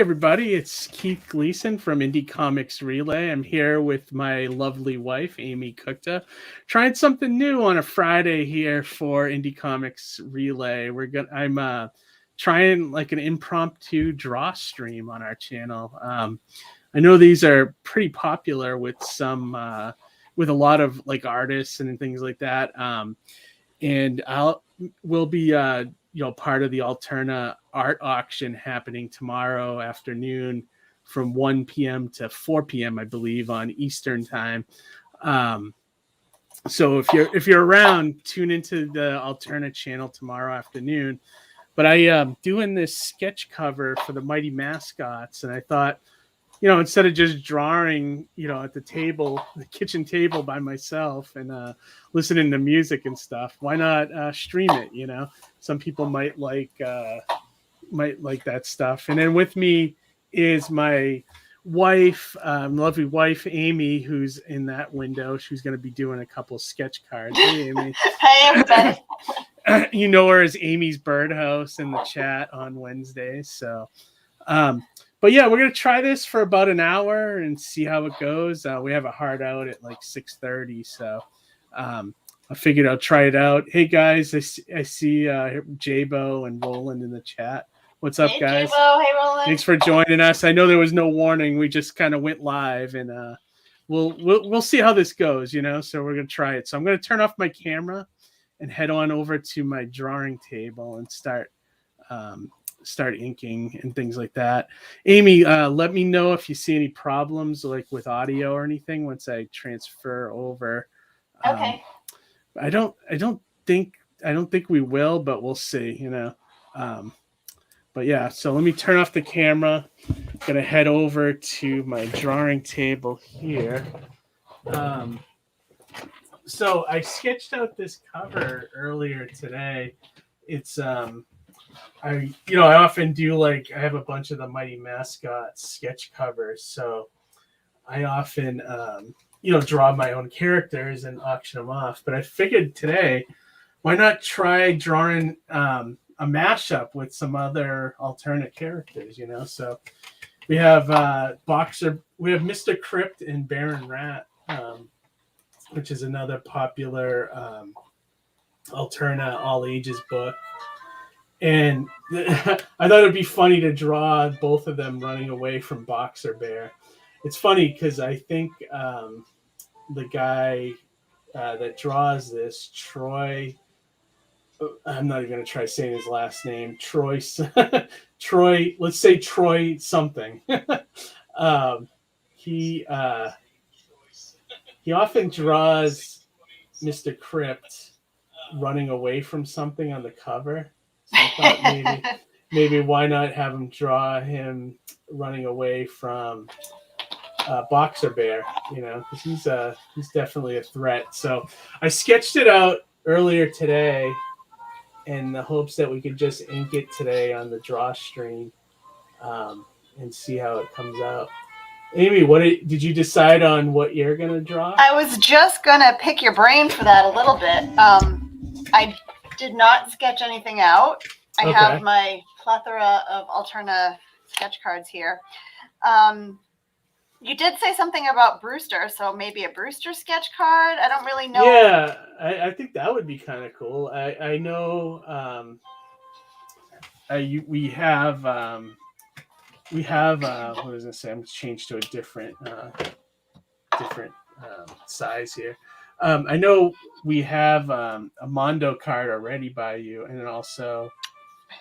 everybody, it's Keith Gleason from Indie Comics Relay. I'm here with my lovely wife, Amy Kukta, trying something new on a Friday here for Indie Comics Relay. I'm trying like an impromptu draw stream on our channel. I know these are pretty popular with with a lot of like artists and things like that. And we'll be part of the Alterna art auction happening tomorrow afternoon from 1 p.m. to 4 p.m. I believe on Eastern time. So if you're around, tune into the Alterna channel tomorrow afternoon. But I am doing this sketch cover for the Mighty Mascots, and I thought, instead of just drawing, at the kitchen table by myself and listening to music and stuff, why not stream it? Some people might like that stuff. And then with me is my wife, lovely wife, Amy, who's in that window. She's going to be doing a couple sketch cards. Hey, Amy. Hey, everybody. You know her as Amy's Birdhouse in the chat on Wednesdays. So, but yeah, we're going to try this for about an hour and see how it goes. We have a hard out at like 6:30. So I figured I'll try it out. Hey, guys, I see Jabo and Roland in the chat. What's up, guys? Jabo. Hey, Roland. Thanks for joining us. I know there was no warning. We just kind of went live, and we'll see how this goes, So we're going to try it. So I'm going to turn off my camera and head on over to my drawing table and start inking and things like that. Amy, let me know if you see any problems like with audio or anything once I transfer over. Okay. I don't think we will, but we'll see, But yeah, so let me turn off the camera. Gonna head over to my drawing table here. So I sketched out this cover earlier today. It's I often do I have a bunch of the Mighty Mascots sketch covers, so I often draw my own characters and auction them off. But I figured today, why not try drawing a mashup with some other alternate characters? So we have we have Mr. Crypt and Baron Rat, which is another popular Alterna all ages book. And I thought it'd be funny to draw both of them running away from Boxer Bear. It's funny because I think the guy that draws this, Troy, I'm not even going to try saying his last name, Troy, let's say Troy something. He often draws Mr. Crypt running away from something on the cover. So I thought maybe why not have him draw him running away from Boxer Bear, because he's definitely a threat. So I sketched it out earlier today in the hopes that we could just ink it today on the draw stream and see how it comes out. Amy, did you decide on what you're gonna draw? I was just gonna pick your brain for that a little bit. I did not sketch anything out. I have my plethora of Alterna sketch cards here. You did say something about Brewster, so maybe a Brewster sketch card. I don't really know. Yeah, I think that would be kind of cool. I know we have what was I say? I'm changed to a different size here. I know we have a Mondo card already by you, and then also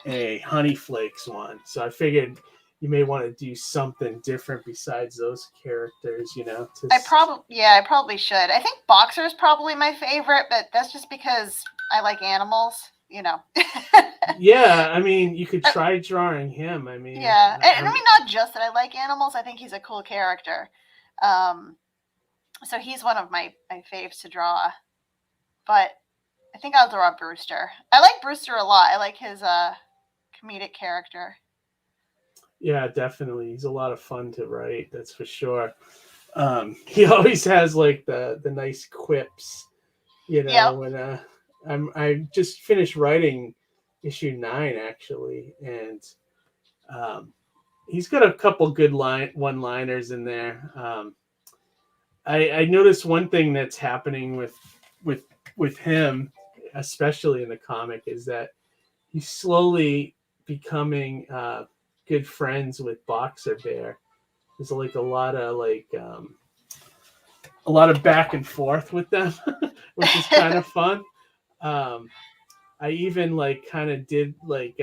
a Honey Flakes one. So I figured you may want to do something different besides those characters, I probably should. I think Boxer is probably my favorite, but that's just because I like animals, Yeah, I mean, you could try drawing him. I mean, yeah, and I mean, not just that I like animals. I think he's a cool character. So he's one of my faves to draw. But I think I'll draw Brewster. I like Brewster a lot. I like his comedic character. Yeah, definitely. He's a lot of fun to write, that's for sure. He always has like the nice quips, when I just finished writing issue 9 actually, and he's got a couple good one-liners in there. I noticed one thing that's happening with with him, especially in the comic, is that he's slowly becoming good friends with Boxer Bear. There's like a lot of back and forth with them, which is kind of fun. Um, I even like kind of did like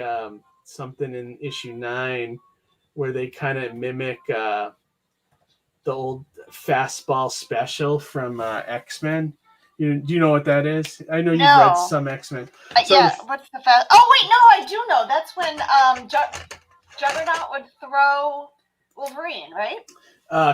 something in issue 9 where they kind of mimic the old fastball special from X-Men. Do you know what that is? I know you've read No. some X-Men. Yeah. What's the fast? Oh wait, no, I do know. That's when Juggernaut would throw Wolverine, right?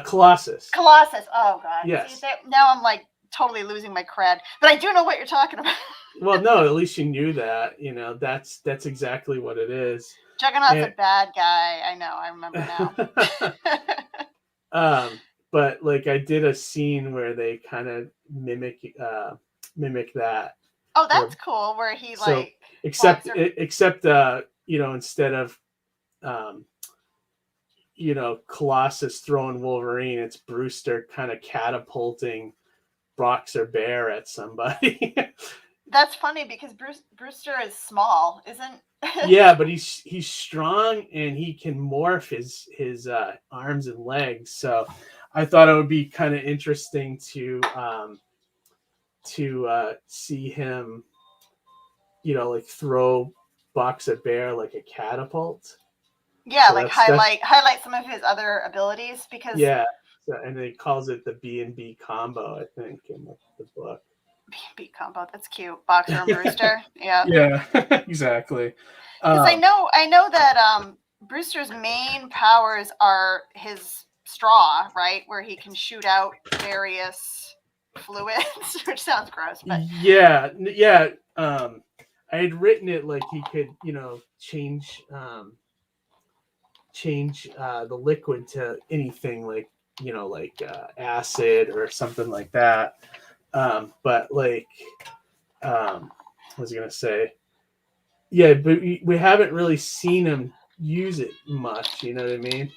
Colossus. Colossus. Oh god. Yes. See, now I'm like totally losing my cred, but I do know what you're talking about. Well, no, at least you knew that. You know, that's exactly what it is. Juggernaut's a bad guy. I know. I remember now. But like I did a scene where they kind of mimic that. Oh, that's cool. Where he like except you know, instead of you know, Colossus throwing Wolverine, it's Brewster kind of catapulting Boxer Bear at somebody. That's funny because Brewster is small, isn't? Yeah, but he's strong and he can morph his arms and legs. So I thought it would be kind of interesting to see him, you know, like throw Boxer Bear like a catapult. Yeah, so like highlight some of his other abilities because and he calls it the B&B combo, I think, in the book. B&B combo, that's cute. Boxer and Brewster. Yeah. Yeah, exactly. Because I know that Brewster's main powers are his straw, right, where he can shoot out various fluids, which sounds gross, but yeah. I had written it like he could, you know, change the liquid to anything like, you know, like acid or something like that. But like, what was I gonna say? Yeah, but we haven't really seen him use it much. You know what I mean?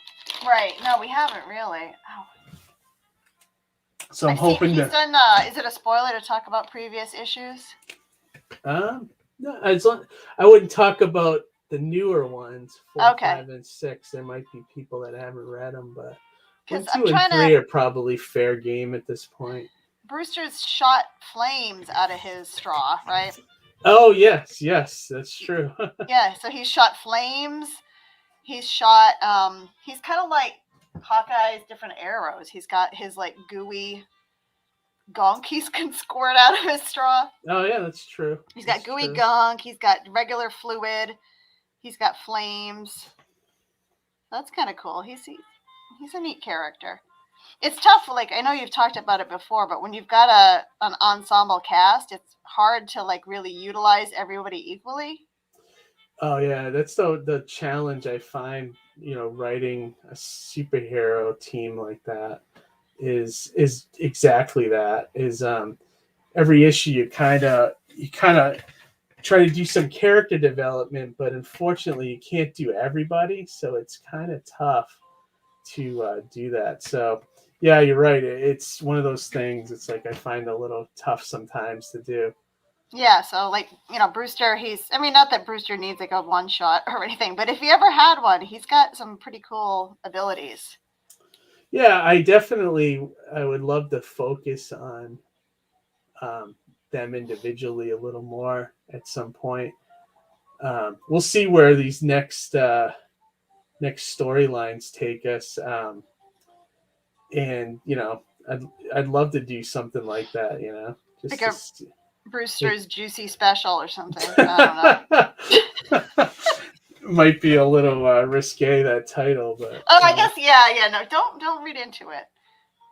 Right. No, we haven't really. Oh. So I'm hoping he's done. Is it a spoiler to talk about previous issues? No, I wouldn't talk about the newer ones, 4, 5, and 6. There might be people that haven't read them, but 1, 2, and 3 are probably fair game at this point. Brewster's shot flames out of his straw, right? Oh yes, that's true. Yeah, so he's shot flames. He's shot. He's kind of like Hawkeye's different arrows. He's got his like gooey gunk he can squirt out of his straw. Oh yeah, that's true. He's got gooey gunk. He's got regular fluid. He's got flames. That's kind of cool. He's a neat character. It's tough. Like I know you've talked about it before, but when you've got an ensemble cast, it's hard to like really utilize everybody equally. Oh yeah, that's the challenge I find. You know, writing a superhero team like that is exactly that. Is every issue you kind of try to do some character development, but unfortunately you can't do everybody, so it's kind of tough to do that. So yeah, you're right. It's one of those things. It's like I find a little tough sometimes to do. Yeah, so like, you know, Brewster, not that Brewster needs like a one shot or anything, but if he ever had one, he's got some pretty cool abilities. Yeah, I would love to focus on them individually a little more at some point. We'll see where these next storylines take us. And you know, I'd love to do something like that, you know, just like Brewster's juicy special or something. I don't know. Might be a little risque, that title, but I guess yeah. No, don't read into it.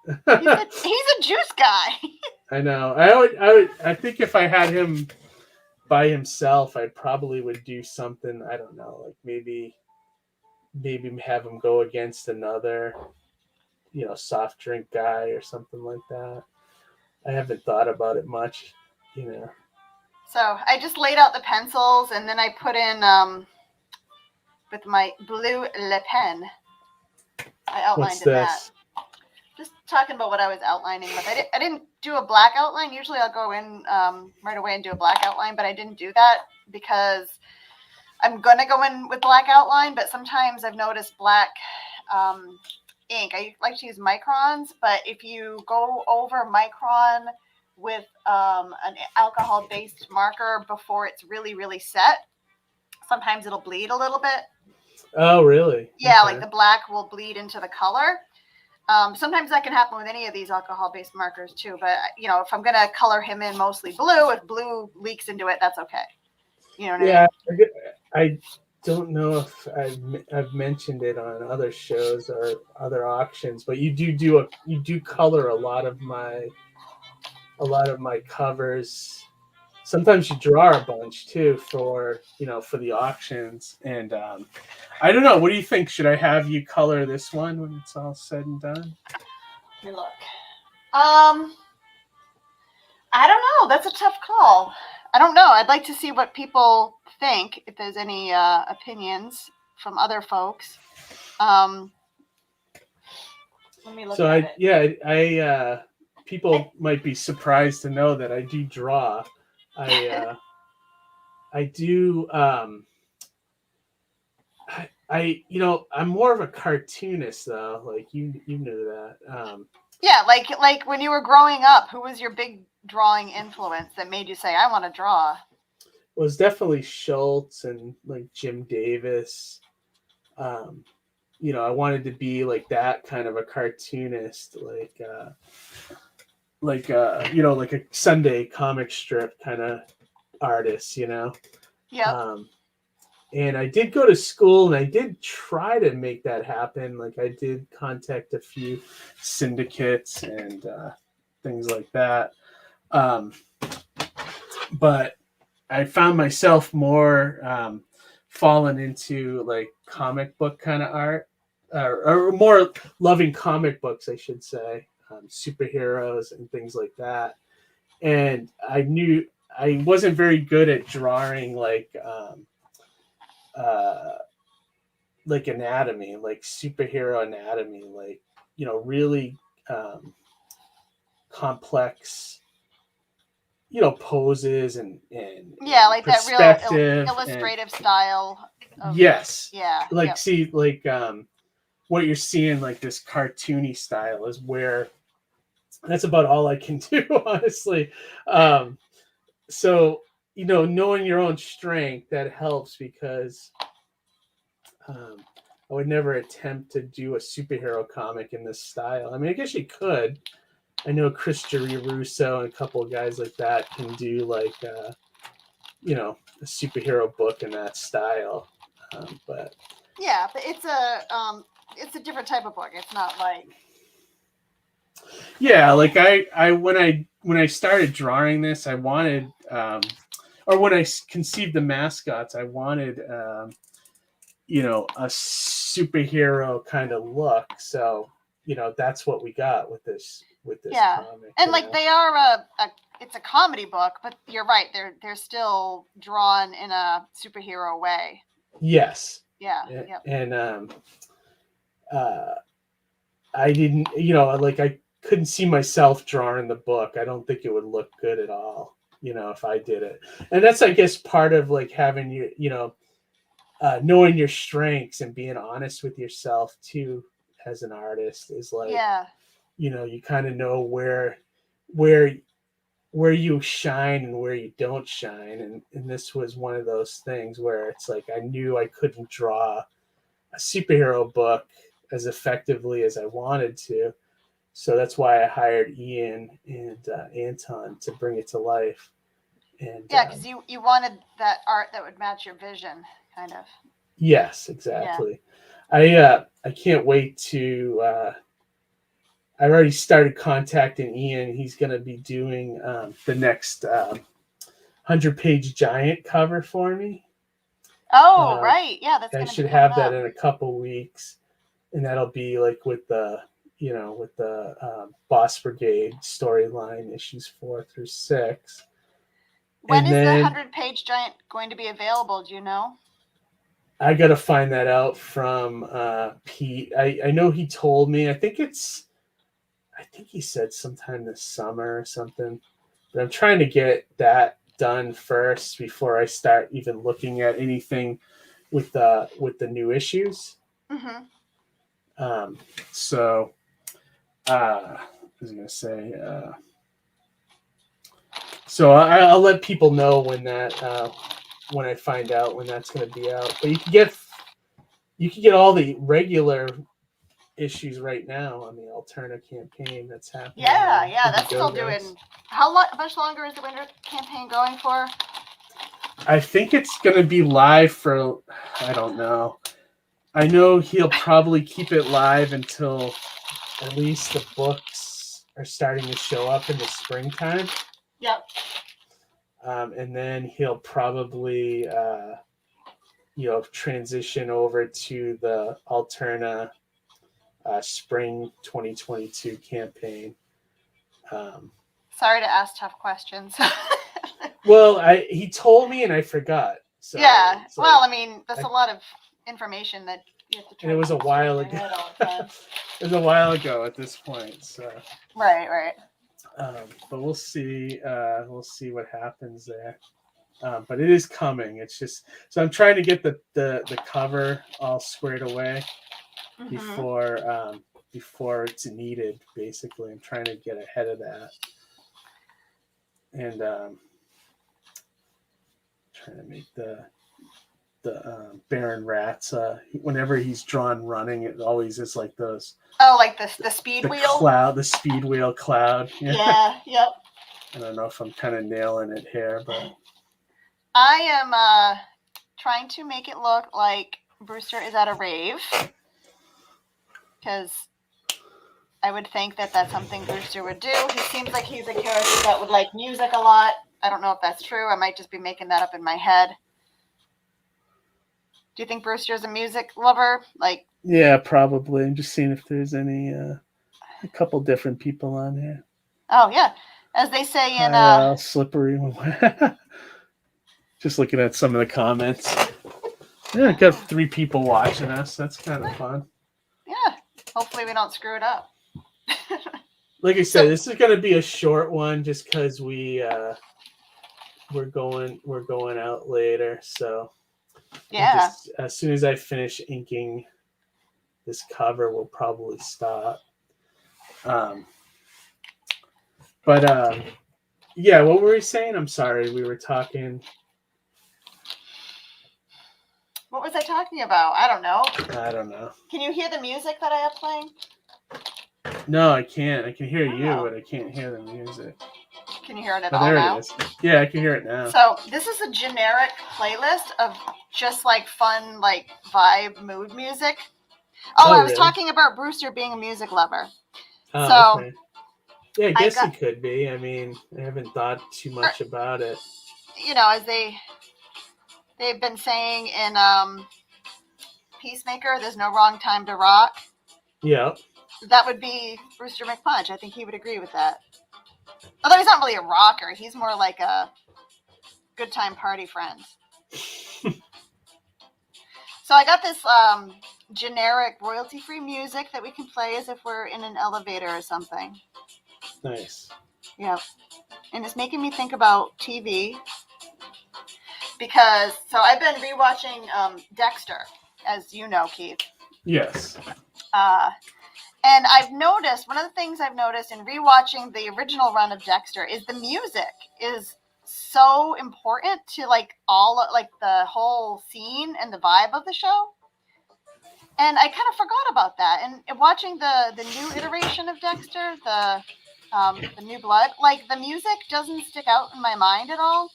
He's a juice guy. I know. I think if I had him by himself, I probably would do something. I don't know, like maybe have him go against another, you know, soft drink guy or something like that. I haven't thought about it much, you know. So I just laid out the pencils and then I put in with my blue Le Pen I outlined What's in that. this? Just talking about what I was outlining with. I didn't do a black outline. Usually I'll go in right away and do a black outline, but I didn't do that because I'm going to go in with black outline, but sometimes I've noticed black ink. I like to use microns, but if you go over micron with an alcohol-based marker before it's really, really set, sometimes it'll bleed a little bit. Oh, really? Yeah, Okay. like the black will bleed into the color. Sometimes that can happen with any of these alcohol-based markers too. But you know, if I'm gonna color him in mostly blue, if blue leaks into it, that's okay. You know what I mean? I don't know if I've mentioned it on other shows or other auctions, but you do color a lot of my covers. Sometimes you draw a bunch too for for the auctions, and I don't know. What do you think? Should I have you color this one when it's all said and done? Let me look. I don't know. That's a tough call. I don't know. I'd like to see what people think. If there's any opinions from other folks. Let me look at it. I people might be surprised to know that I do draw. I do. I'm more of a cartoonist though. Like you knew that. Yeah, like when you were growing up, who was your big drawing influence that made you say, "I want to draw"? It was definitely Schultz and like Jim Davis. I wanted to be like that kind of a cartoonist, like like a Sunday comic strip kind of artist, Yep. And I did go to school and I did try to make that happen. Like I did contact a few syndicates and things like that. But I found myself more falling into like comic book kind of art, or more loving comic books, I should say, superheroes and things like that. And I knew I wasn't very good at drawing uh, like anatomy, like superhero anatomy, like really complex poses and Yeah, like that real perspective illustrative style. Yes. Yeah. Like Yep. see like what you're seeing, like this cartoony style, is where that's about all I can do, honestly. So knowing your own strength, that helps, because I would never attempt to do a superhero comic in this style. I mean, I guess you could. I know Chris Russo and a couple of guys like that can do like a superhero book in that style, but yeah, but it's a different type of book. It's not like yeah, like I when I started drawing this, I wanted or when I conceived the mascots, I wanted a superhero kind of look. So that's what we got with this comic. And like they are it's a comedy book, but you're right, they're still drawn in a superhero way. Yes. Yeah. Yep. And I didn't, like I couldn't see myself drawing the book. I don't think it would look good at all, if I did it. And that's, I guess, part of like having your, knowing your strengths and being honest with yourself too, as an artist, is like, you kind of know where you shine and where you don't shine. And this was one of those things where it's like, I knew I couldn't draw a superhero book as effectively as I wanted to. So that's why I hired Ian and Anton to bring it to life. And because you wanted that art that would match your vision, kind of. Yes, exactly. Yeah. I can't wait to. I already started contacting Ian. He's going to be doing the next 100-page giant cover for me. Oh, right. Yeah, that's. I should have that in a couple weeks, and that'll be like with the Boss Brigade storyline, issues 4 through 6. When is the 100-page giant going to be available? Do you know? I gotta find that out from Pete. I know he told me. I think he said sometime this summer or something. But I'm trying to get that done first before I start even looking at anything with the new issues. Mm-hmm. Um, so I was gonna say. So I'll let people know when I find out when that's going to be out. But you can get all the regular issues right now on the Alterna campaign that's happening. Yeah, that's still doing. How much longer is the winter campaign going for? I think it's going to be live for, I don't know. I know he'll probably keep it live until at least the books are starting to show up in the springtime. Yep. And then he'll probably, transition over to the Alterna spring 2022 campaign. Sorry to ask tough questions. Well, he told me and I forgot. So yeah. Well, like, I mean, that's a lot of information that you have to try. And it was a while ago. It was a while ago at this point. So. Right. But we'll see. We'll see what happens there. But it is coming. It's just so I'm trying to get the cover all squared away before it's needed. Basically, I'm trying to get ahead of that, and trying to make the Baron Rats. Whenever he's drawn running, it always is like those. Oh, like the speed wheel cloud, the speed wheel cloud. Yeah. Yep. I don't know if I'm kind of nailing it here, but I am trying to make it look like Brewster is at a rave, because I would think that that's something Brewster would do. He seems like he's a character that would like music a lot. I don't know if that's true. I might just be making that up in my head. Do you think Brewster's a music lover? Like, yeah, probably. I'm just seeing if there's any a couple different people on here. Oh yeah, as they say in slippery. Just looking at some of the comments. Yeah, got 3 people watching us. That's kind of fun. Yeah, hopefully we don't screw it up. Like I said, this is going to be a short one, just because we're going out later. So yeah, as soon as I finish inking this cover, we'll probably stop. Yeah, what were we saying? I'm sorry, we were talking. What was I talking about? I don't know. Can you hear the music that I have playing? No, I can't. I can hear you, but I can't hear the music. Can you hear it at all now? There it is. Yeah, I can hear it now. So this is a generic playlist of just like fun, like vibe, mood music. I was talking about Brewster being a music lover. Okay. Yeah, I guess he could be. I mean, I haven't thought too much about it. As they've been saying in Peacemaker, there's no wrong time to rock. Yeah. That would be Brewster McPunch. I think he would agree with that. Although he's not really a rocker. He's more like a good time party friend. So I got this generic royalty-free music that we can play as if we're in an elevator or something. Nice. Yep. And it's making me think about TV. Because, so I've been rewatching Dexter, as you know, Keith. Yes. And I've noticed, one of the things I've noticed in rewatching the original run of Dexter is the music is so important to like the whole scene and the vibe of the show. And I kind of forgot about that. And watching the new iteration of Dexter, the New Blood, like the music doesn't stick out in my mind at all.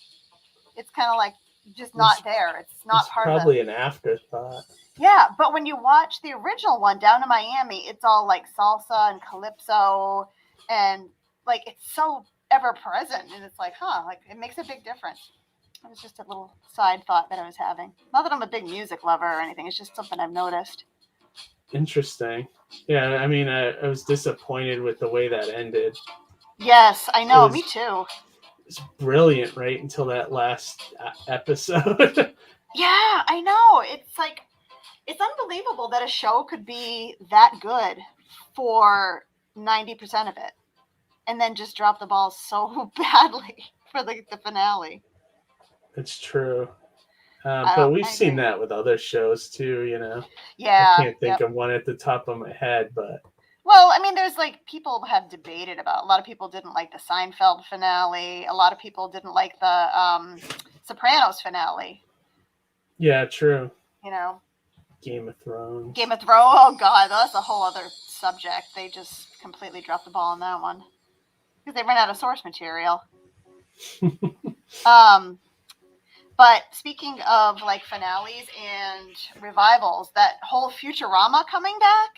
It's kind of like just not there. It's not part of it. Probably an afterthought. Yeah, but when you watch the original one, Down in Miami, it's all like salsa and calypso, and like it's so ever present, and it's like, like it makes a big difference. It was just a little side thought that I was having. Not that I'm a big music lover or anything. It's just something I've noticed. Interesting. Yeah, I mean, I was disappointed with the way that ended. Yes, I know. Me too. It's brilliant, right? Until that last episode. Yeah, I know. It's like, it's unbelievable that a show could be that good for 90% of it and then just drop the ball so badly for the finale. It's true. But I we've seen agree. that with other shows too, I Yeah, can't think yep. of one at the top of my head, but Well, I mean, there's like, people have debated about. A lot of people didn't like the Seinfeld finale. A lot of people didn't like the Sopranos finale. yeah, true. You know, Game of Game Thrones. of Thrones. Oh God, that's a whole other subject. They just completely dropped the ball on that one because they ran out of source material. Um, but speaking of like finales and revivals, that whole Futurama coming back.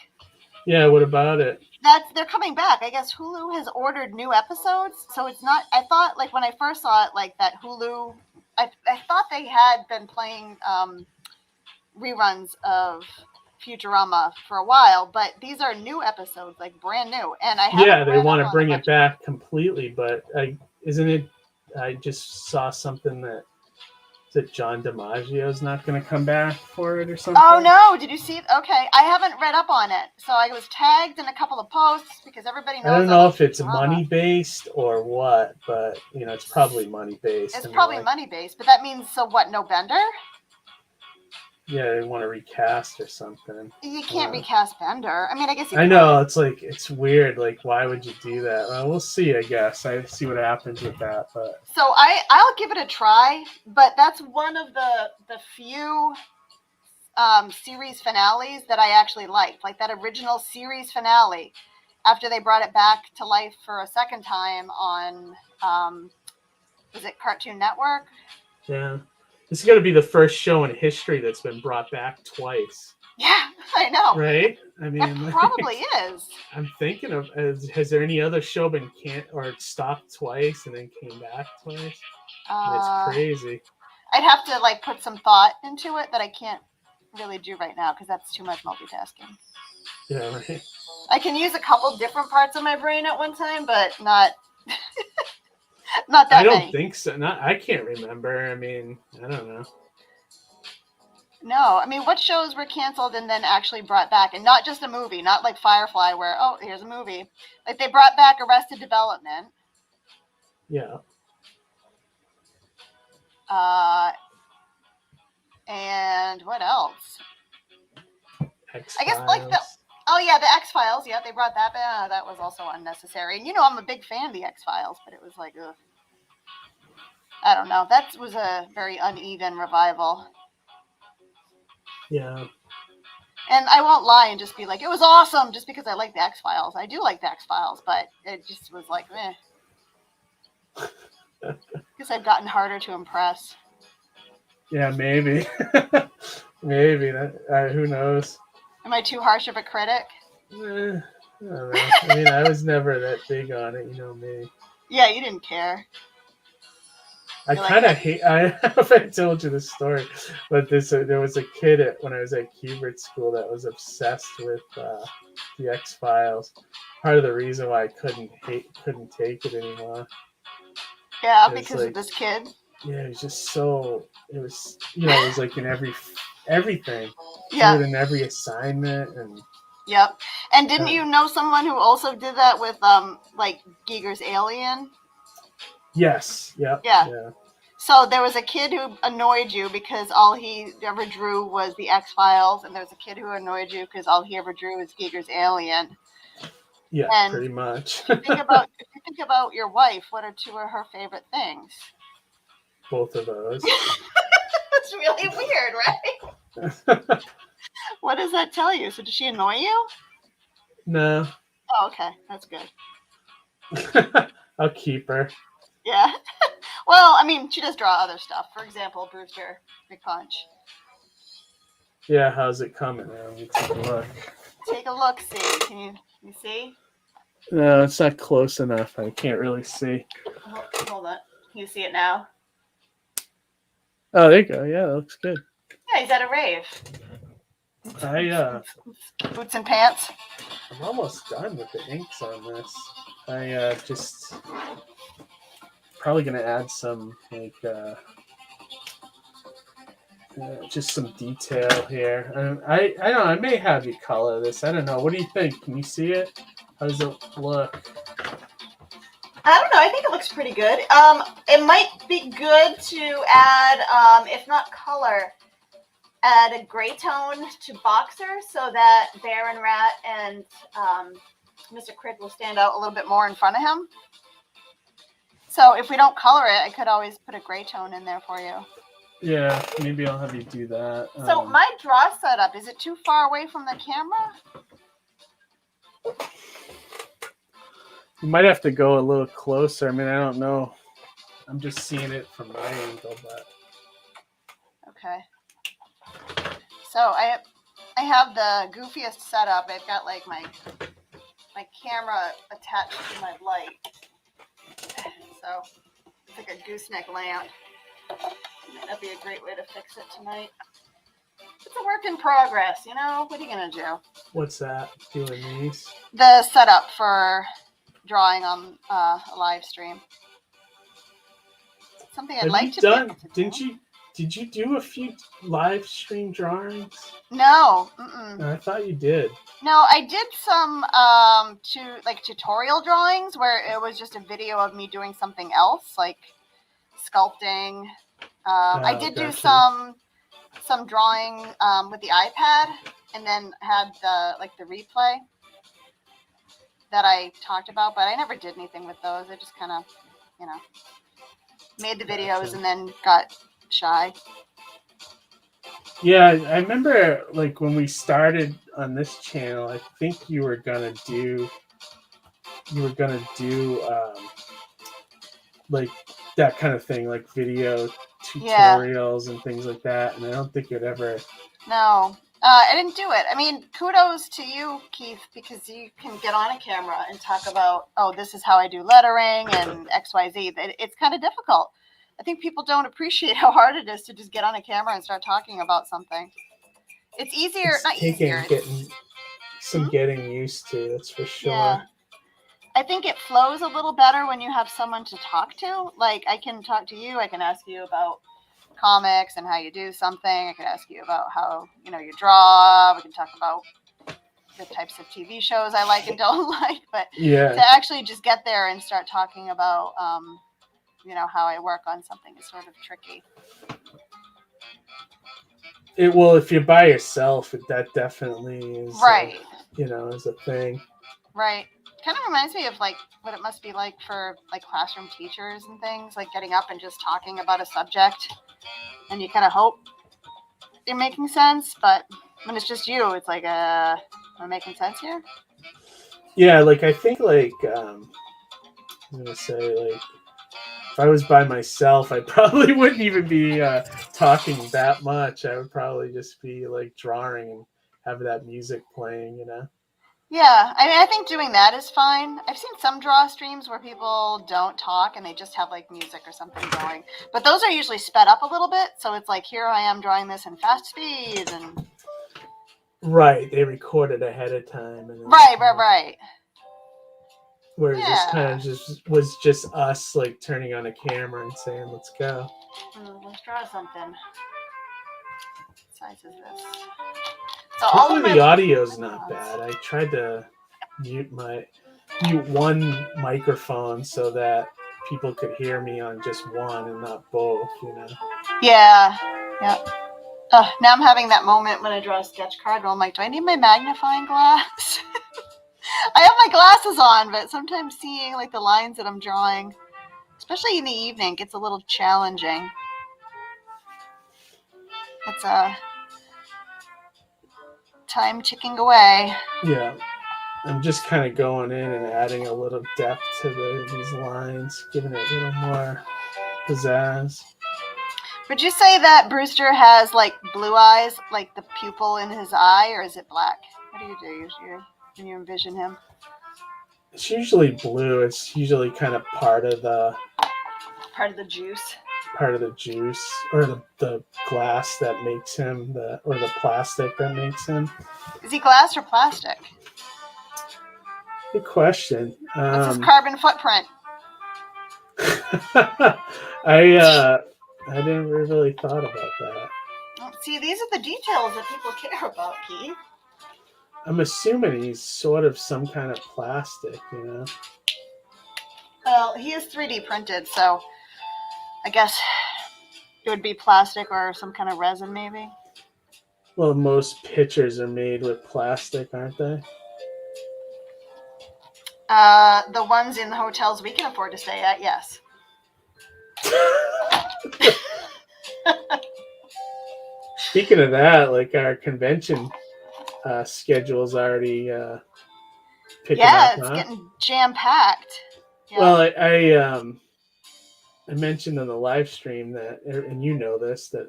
Yeah, what about it? They're coming back. I guess Hulu has ordered new episodes, so it's not. I thought, like, when I first saw it, like that Hulu. I thought they had been playing reruns of Futurama for a while, but these are new episodes, like brand new, and I haven't Yeah, they read up want to on a bring it bunch of them. back completely, but isn't it? I just saw something that John DiMaggio's not going to come back for it or Oh something. no! Did you see it? Okay, I haven't read up on it, so I was tagged in a couple of posts because everybody I knows don't I know love if it's Futurama. money based or what, but it's probably money based. It's I mean, probably like, money based, but that means, so what? No Bender? yeah, they want to recast or something. You can't recast Bender. I mean, I guess you I know could. it's like it's weird. Like, why would you do that? Well, we'll see. I guess I see what happens with that, but So I'll give it a try, but that's one of the few series finales that I actually liked, like that original series finale. After they brought it back to life for a second time on, was it Cartoon Network? yeah, this is gonna be the first show in history that's been brought back twice, Yeah, I know. right? I It mean, probably like, is. I'm thinking of has there any other show been can't or stopped twice and then came back twice? It's Uh, crazy. I'd have to like put some thought into it that I can't really do right now because that's too much multitasking. Yeah, right. I can use a couple different parts of my brain at one time, but not I that don't many. think so. Not I can't remember. I mean, I don't know. No, I mean, what shows were canceled and then actually brought back, and not just a movie, not like Firefly, where, oh, here's a movie. Like, they brought back Arrested Development. Yeah, Uh, and what else? X I guess like the Files. oh yeah, the X Files. Yeah, they brought that back. That was also unnecessary. And I'm a big fan of the X Files, but it was like, ugh. I don't know. That was a very uneven revival. Yeah, And I won't lie and just be like, it was awesome just because I like the X Files. I do like the X Files, but it just was like, meh. I guess I've gotten harder to impress. yeah, maybe, maybe that. Who knows? Am I too harsh of a critic? I don't know. I mean, I was never that big on it. You know me. Yeah, you didn't care. I You're like, kind of hate. I don't know if I told you this story, but there was a kid when I was at Kubert School that was obsessed with the X Files. Part of the reason why I couldn't take it anymore yeah, is because of like, this kid. yeah, it was just so. It was it was like in everything. Do Yeah, it in every assignment and yep. And didn't uh, you know someone who also did that with like Giger's Alien? yes, yep, Yeah. yeah, So there was a kid who annoyed you because all he ever drew was the X Files, and there's a kid who annoyed you because all he ever drew was Giger's Alien. yeah, And pretty much. if you think about your wife, what are two of her favorite things? Both of those. That's really weird, right? What does that tell you? So does she annoy you? No, Oh, okay, that's good. I'll keep her. Yeah. Well, I mean, she does draw other stuff. For example, Brewster McPunch. Yeah, how's it coming? Let me take a look. Take a look. See? Can you see? No, it's not close enough. I can't really see. Hold on. Can you see it now? Oh, there you go. Yeah, that looks good. Yeah, he's at a rave. Boots and pants. I'm almost done with the inks on this. Just probably gonna add some like just some detail here. I don't know. I may have you color this. I don't know. What do you think? Can you see it? How does it look? I don't know. I think it looks pretty good. It might be good to add, if not color, add a gray tone to Boxer so that Baron Rat and Mr. Crid will stand out a little bit more in front of him. So if we don't color it, I could always put a gray tone in there for you. Yeah, maybe I'll have you do that. So my draw setup, is it too far away from the camera? You might have to go a little closer. I mean, I don't know. I'm just seeing it from my angle, but okay. So I have the goofiest setup. I've got like my camera attached to my light. So it's like a gooseneck lamp. That'd be a great way to fix it tonight. It's a work in progress, you know? What are you going to do? What's that? Doing these? The setup for drawing on a live stream. Something I'd like to do. Did you do a few live stream drawings? No. I thought you did. No, I did some tutorial drawings where it was just a video of me doing something else, like sculpting. I did do some drawing with the iPad, and then had the replay that I talked about, but I never did anything with those. I just kind of, made the videos and then got shy. Yeah, I remember like when we started on this channel, I think you were gonna do like that kind of thing, like video tutorials and things like that, and I don't think you'd ever. No, I didn't do it. I mean, kudos to you, Keith, because you can get on a camera and talk about, oh, this is how I do lettering and XYZ. It's kind of difficult. I think people don't appreciate how hard it is to just get on a camera and start talking about something. It's easier, Getting used to, that's for sure. Yeah. I think it flows a little better when you have someone to talk to. Like, I can talk to you, I can ask you about comics and how you do something. I could ask you about how, you draw. We can talk about the types of TV shows I like and don't like. But to actually just get there and start talking about, how I work on something is sort of tricky. If you're by yourself, that definitely is right. Is a thing. Right. Kind of reminds me of like what it must be like for like classroom teachers and things, like getting up and just talking about a subject, and you kind of hope you're making sense, but when it's just you, it's like, am I making sense here? Yeah, like I think like I'm gonna say like if I was by myself, I probably wouldn't even be talking that much. I would probably just be like drawing and have that music playing, Yeah, I mean, I think doing that is fine. I've seen some draw streams where people don't talk and they just have like music or something going. But those are usually sped up a little bit, so it's like, here I am drawing this in fast speed and. Right, they record it ahead of time. And Right. Where it just kind of was just us like turning on a camera and saying, "Let's go." Let's draw something. What size is this? So hopefully the audio's not bad. I tried to mute one microphone so that people could hear me on just one and not both, Yeah. Now I'm having that moment when I draw a sketch card where I'm like, do I need my magnifying glass? I have my glasses on, but sometimes seeing like the lines that I'm drawing, especially in the evening, gets a little challenging. It's time ticking away. Yeah. I'm just kind of going in and adding a little depth to these lines, giving it a little more pizzazz. Would you say that Brewster has like blue eyes, like the pupil in his eye, or is it black? What do you do usually when you envision him? It's usually blue. It's usually kind of part of the juice. Part of the juice, or the glass that makes him, or the plastic that makes him. Is he glass or plastic? Good question. What's his carbon footprint? I never really thought about that. See, these are the details that people care about, Keith. I'm assuming he's sort of some kind of plastic, you know? Well, he is 3D printed, so I guess it would be plastic or some kind of resin, maybe. Well, most pictures are made with plastic, aren't they? The ones in the hotels we can afford to stay at, yes. Speaking of that, like our convention schedule's already picking up. It's getting jam-packed. Yeah. Well, I mentioned on the live stream that, and you know this, that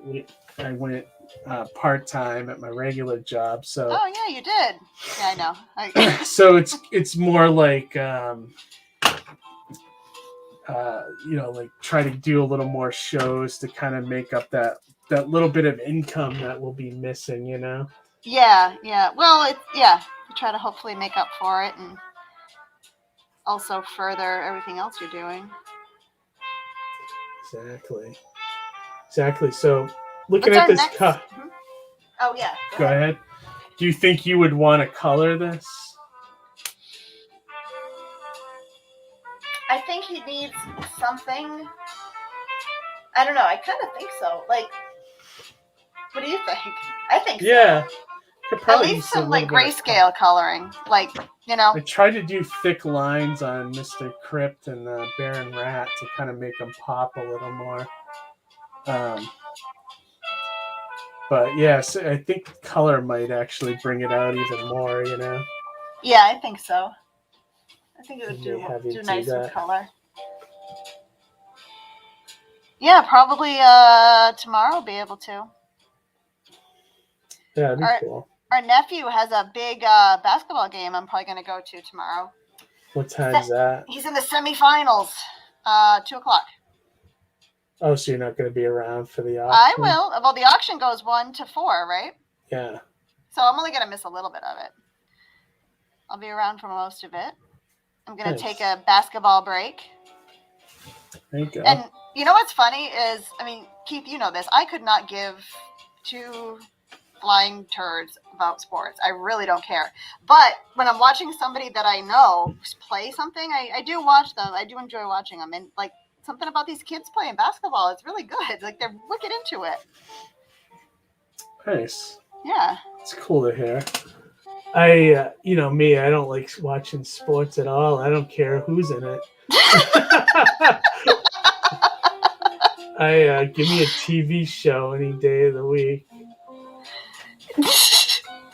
I went part-time at my regular job. So. Oh yeah, you did. Yeah, I know. So it's more like like try to do a little more shows to kind of make up that little bit of income that we'll be missing, you know. Yeah. Well, we try to hopefully make up for it and also further everything else you're doing. Exactly. So looking at this Mm-hmm. Oh yeah. Go ahead. Do you think you would want to color this? I think he needs something. I don't know. I kind of think so. Like, what do you think? I think so. Yeah. At least some like grayscale coloring. Like, you know. I tried to do thick lines on Mr. Crypt and Baron Rat to kind of make them pop a little more. But yes, I think color might actually bring it out even more, you know? Yeah, I think so. I think it would do nice with color. Yeah, probably tomorrow I'll be able to. Yeah, that'd be cool. Our nephew has a big basketball game I'm probably going to go to tomorrow. What time's that? He's in the semifinals, 2:00. Oh, so you're not going to be around for the auction? I will. Well, the auction goes 1 to 4, right? Yeah. So I'm only going to miss a little bit of it. I'll be around for most of it. I'm going to take a basketball break. There you go. And you know what's funny is, I mean, Keith, you know this. I could not give 2 flying turds about sports. I really don't care. But when I'm watching somebody that I know play something, I do watch them. I do enjoy watching them. And like something about these kids playing basketball, it's really good. Like they're wicked into it. Nice. Yeah. It's cool to hear. I don't like watching sports at all. I don't care who's in it. Give me a TV show any day of the week.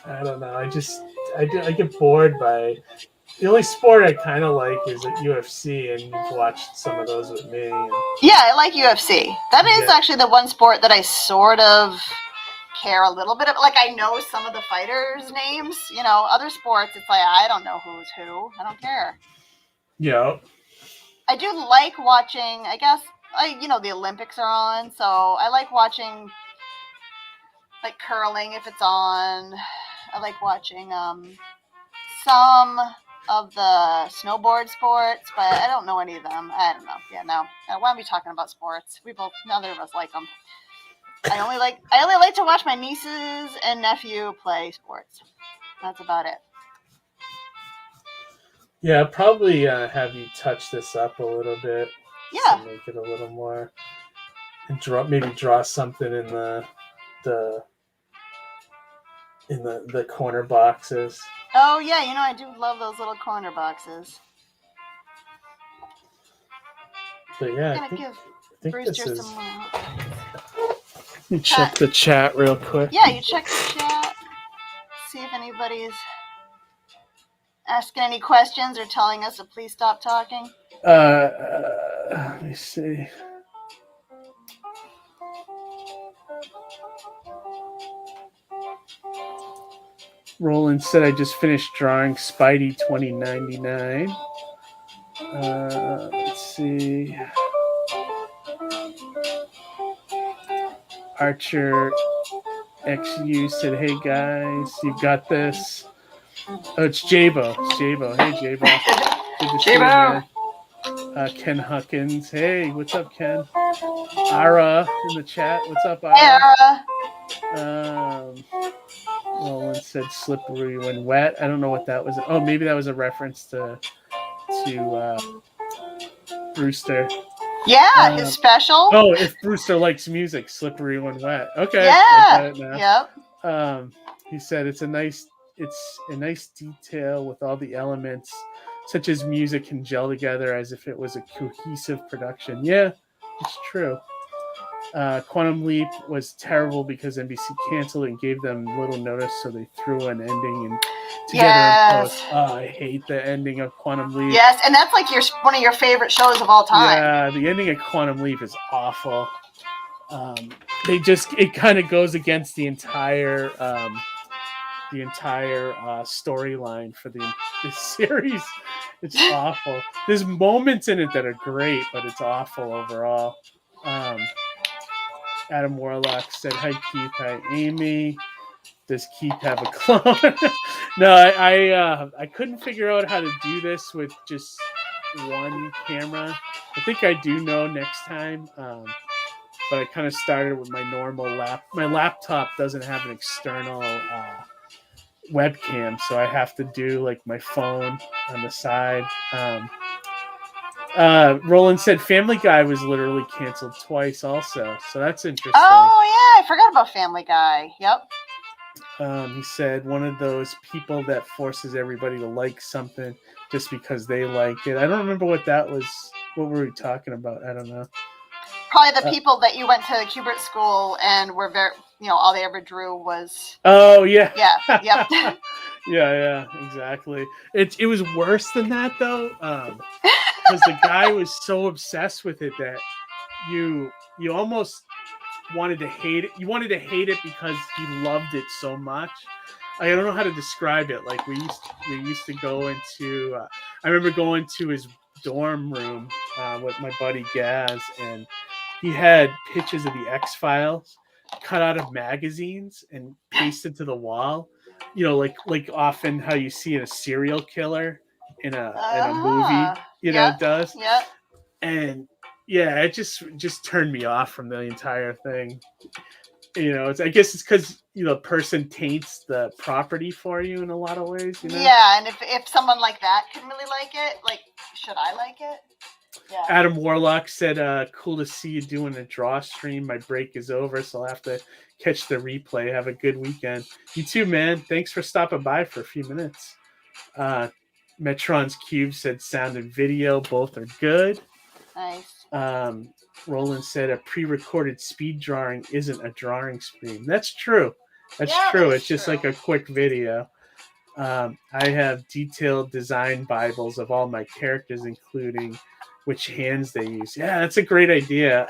I don't know. I get bored by the only sport I kind of like is at UFC, and you've watched some of those with me. Yeah, I like UFC. That is actually the one sport that I sort of care a little bit of. Like, I know some of the fighters' names. You know, other sports, it's like I don't know who's who. I don't care. Yeah. I do like watching. I guess the Olympics are on, so I like watching like curling if it's on. I like watching some of the snowboard sports, but I don't know any of them. I don't know. Yeah, no. Why are we talking about sports? Neither of us like them. I only like to watch my nieces and nephew play sports. That's about it. Yeah, I'll probably have you touch this up a little bit. Yeah. To make it a little more, and draw something in the corner boxes. Oh yeah, I do love those little corner boxes. But yeah, I'm gonna give Brewster some more. Let me check the chat real quick. Yeah, you check the chat. See if anybody's asking any questions or telling us to please stop talking. Let me see. Roland said I just finished drawing Spidey 2099. Let's see. Archer XU said, hey guys, you got this. Oh, it's Jabo. Hey, Jabo. Good to see you, man. Ken Huckins. Hey, what's up, Ken? Ara in the chat. What's up, Ara? Hey, Ara. Roland said slippery when wet. I don't know what that was. Oh, maybe that was a reference to Brewster. Yeah, his special. Oh, if Brewster likes music, slippery when wet. Okay, I Yeah. got it now. Yep. He said it's a nice detail with all the elements such as music can gel together as if it was a cohesive production. Yeah, it's true. Quantum Leap was terrible because NBC canceled and gave them little notice, so they threw an ending and together in post. Yes. Oh, I hate the ending of Quantum Leap. Yes, and that's like one of your favorite shows of all time. Yeah, the ending of Quantum Leap is awful. It kind of goes against the entire storyline for this series. It's awful. There's moments in it that are great, but it's awful overall. Adam Warlock said, "Hi Keith, hi Amy. Does Keith have a clone?" No, I couldn't figure out how to do this with just one camera. I think I do know next time. But I kind of started with my normal My laptop doesn't have an external webcam, so I have to do like my phone on the side. Roland said Family Guy was literally canceled twice, also, so that's interesting. Oh yeah, I forgot about Family Guy. Yep. He said one of those people that forces everybody to like something just because they like it. I don't remember what that was. What were we talking about? I don't know. Probably the people that you went to Hubert school and were very, all they ever drew was. Oh yeah. Yeah. Yep. Yeah, exactly. It was worse than that though, because the guy was so obsessed with it that you almost wanted to hate it. You wanted to hate it because he loved it so much. I don't know how to describe it. Like we used to go into. I remember going to his dorm room with my buddy Gaz, and he had pictures of the X-Files cut out of magazines and pasted to the wall. Like often how you see in a serial killer in a movie, does. Yeah. And yeah, it just turned me off from the entire thing. I guess it's because the person taints the property for you in a lot of ways. Yeah, and if someone like that can really like it, like, should I like it? Yeah. Adam Warlock said, "Cool to see you doing a draw stream. My break is over, so I'll have to catch the replay. Have a good weekend." You too, man. Thanks for stopping by for a few minutes. Metron's Cube said, "Sound and video both are good." Nice. Roland said, "A pre-recorded speed drawing isn't a drawing stream." That's true. That's true. It's just like a quick video. I have detailed design Bibles of all my characters, including which hands they use. Yeah, that's a great idea.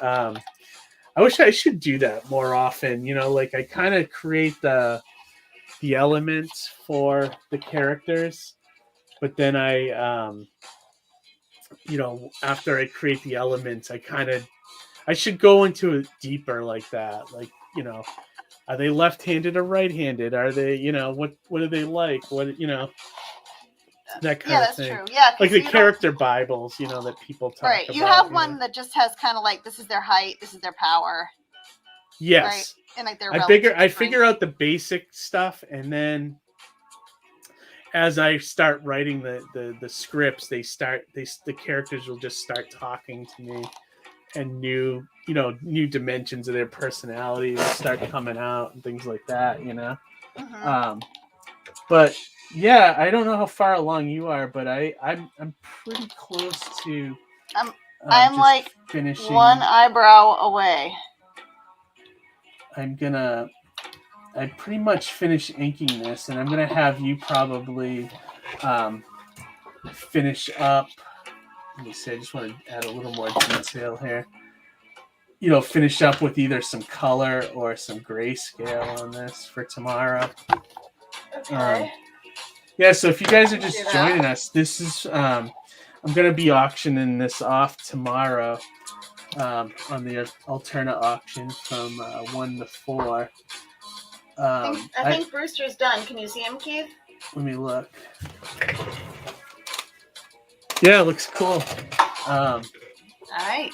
I wish I should do that more often. Like I kind of create the elements for the characters, but then I, after I create the elements, I should go into it deeper like that. Like, are they left-handed or right-handed? Are they, what do they like? What, that kind of thing. Yeah, that's true. Yeah, like the character Bibles, that people talk about. Right. You have one that just has kind of like, this is their height, this is their power. Yes. Right? And like their I figure out the basic stuff, and then as I start writing the scripts, the characters will just start talking to me, and new dimensions of their personality will start coming out and things like that. Mm-hmm. But yeah, I don't know how far along you are, but I'm pretty close to. I'm like finishing. One eyebrow away. I pretty much finished inking this, and I'm gonna have you probably finish up. Let me see. I just want to add a little more detail here. Finish up with either some color or some grayscale on this for tomorrow. Okay. Yeah, so if you guys are just joining us, this is I'm gonna be auctioning this off tomorrow on the alternate auction from 1 to 4. I think Brewster's done. Can you see him, Keith? Let me look. Yeah, it looks cool. All right.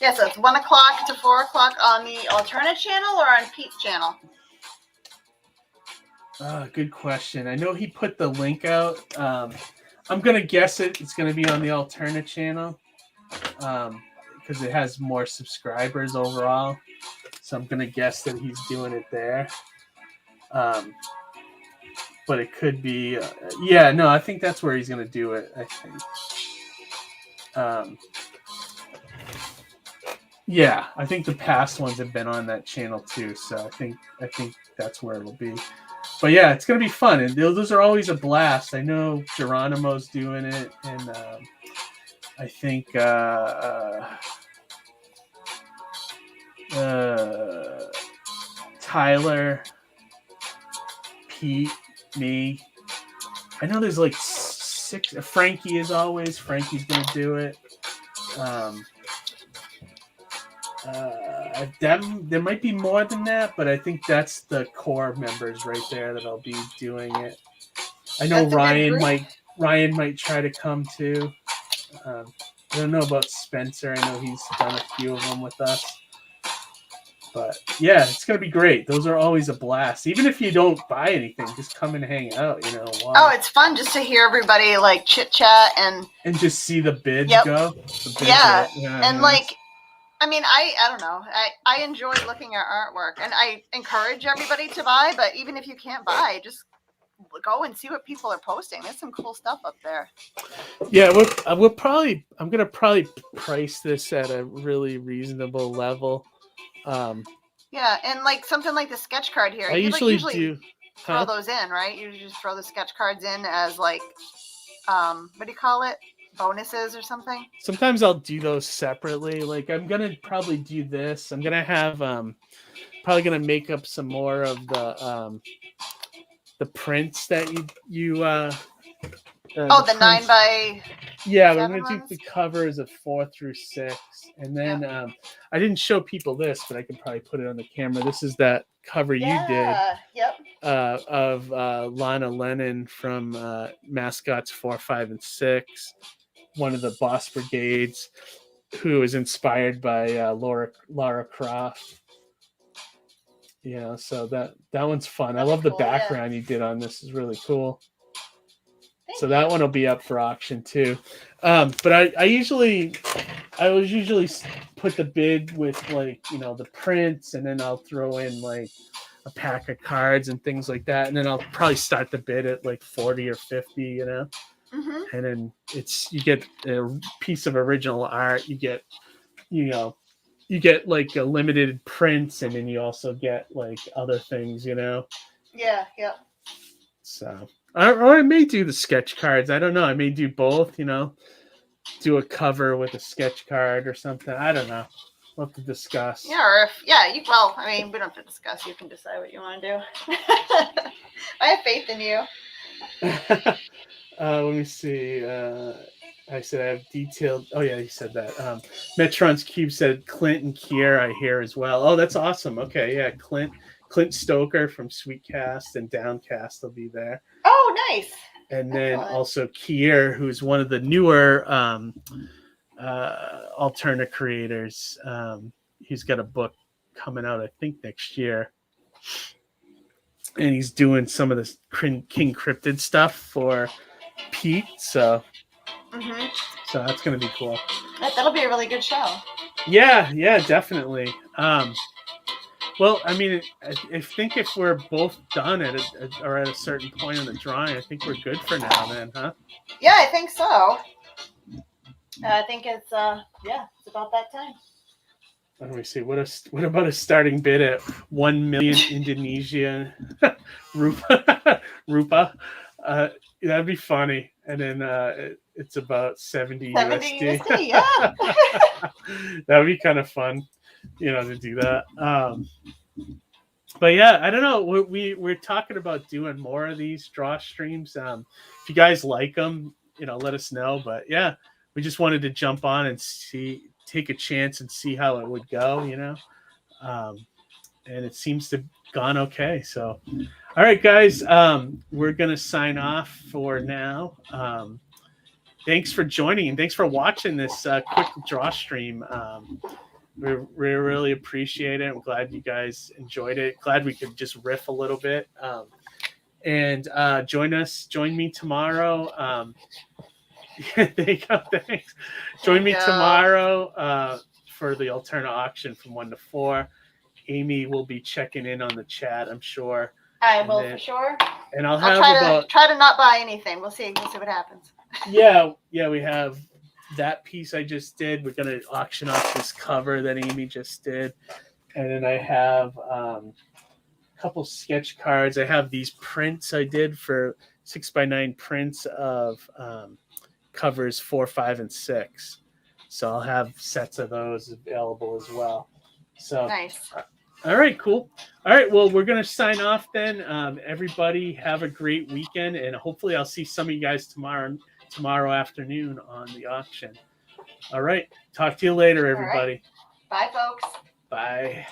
Yeah, so it's 1 o'clock to 4 o'clock on the alternate channel or on Pete's channel? Good question. I know he put the link out. I'm gonna guess it's gonna be on the alternate channel because it has more subscribers overall. So I'm gonna guess that he's doing it there. But it could be. Yeah, no, I think that's where he's gonna do it. I think. Yeah, I think the past ones have been on that channel too. So I think that's where it'll be. But yeah, it's gonna be fun, and those are always a blast. I know Geronimo's doing it, and I think Tyler, Pete, me. I know there's like 6. Frankie is always. Frankie's gonna do it. There might be more than that, but I think that's the core members right there that'll be doing it. I know Ryan might try to come too. I don't know about Spencer. I know he's done a few of them with us. But yeah, it's gonna be great. Those are always a blast. Even if you don't buy anything, just come and hang out. Wow. Oh, it's fun just to hear everybody like chit chat and just see the bids go. The bids and like, I mean, I don't know. I enjoy looking at artwork, and I encourage everybody to buy. But even if you can't buy, just go and see what people are posting. There's some cool stuff up there. Yeah, I'm gonna probably price this at a really reasonable level. Yeah, and like something like the sketch card here. I usually do throw those in, right? You just throw the sketch cards in as like, what do you call it? Bonuses or something. Sometimes I'll do those separately. Like I'm gonna probably do this. I'm gonna have probably gonna make up some more of the prints that you the 9 by yeah, we're gonna do the covers of 4 through 6, and then I didn't show people this, but I can probably put it on the camera. This is that cover you did of Lana Lennon from Mascots 4, 5, and 6, one of the Boss Brigades, who is inspired by Lara Croft. So that one's fun. That's I love the background you did on this. Is really cool. So that one will be up for auction too. But I usually put the bid with like, the prints, and then I'll throw in like a pack of cards and things like that. And then I'll probably start the bid at like 40 or 50, Mm-hmm. And then you get a piece of original art. You get, like a limited prints, and then you also get like other things, Yeah. So I may do the sketch cards. I don't know. I may do both, do a cover with a sketch card or something. I don't know. We'll have to discuss. Yeah, or we don't have to discuss. You can decide what you want to do. I have faith in you. Let me see. I said I have detailed. Oh yeah, you said that. Metron's Cube said Clint and Kier I hear as well. Oh, that's awesome. Okay, yeah, Clint Stoker from Sweetcast and Downcast will be there. Oh, nice. And then also Kier, who's one of the newer alternate creators. He's got a book coming out, I think, next year. And he's doing some of this King Cryptid stuff for Pete. So that's going to be cool. That'll be a really good show. Yeah, definitely. Well, I mean, I think if we're both done at a certain point in the drawing, I think we're good for now, then, huh? Yeah, I think so. I think it's it's about that time. Let me see. What about a starting bid at 1 million Indonesian rupiah? That'd be funny. And then it's about 70 USD. Yeah. That would be kind of fun, to do that. But yeah, I don't know. We're talking about doing more of these draw streams. If you guys like them, let us know. But yeah, we just wanted to jump on and take a chance and see how it would go, and it seems to have gone okay. So, all right, guys, we're going to sign off for now. Thanks for joining, and thanks for watching this quick draw stream. We really appreciate it. I'm glad you guys enjoyed it. Glad we could just riff a little bit. And join me tomorrow. There you go. Thanks. Join me tomorrow for the alternate auction from 1 to 4. Amy will be checking in on the chat, I'm sure. I will for sure. And I'll try to not buy anything. We'll see what happens. Yeah, we have that piece I just did. We're gonna auction off this cover that Amy just did, and then I have a couple sketch cards. I have these prints I did for 6x9 prints of covers 4, 5, and 6. So I'll have sets of those available as well. So nice. All right, cool. All right, well, we're going to sign off then. Everybody have a great weekend, and hopefully I'll see some of you guys tomorrow afternoon on the auction. All right, talk to you later, everybody. Right. Bye, folks. Bye.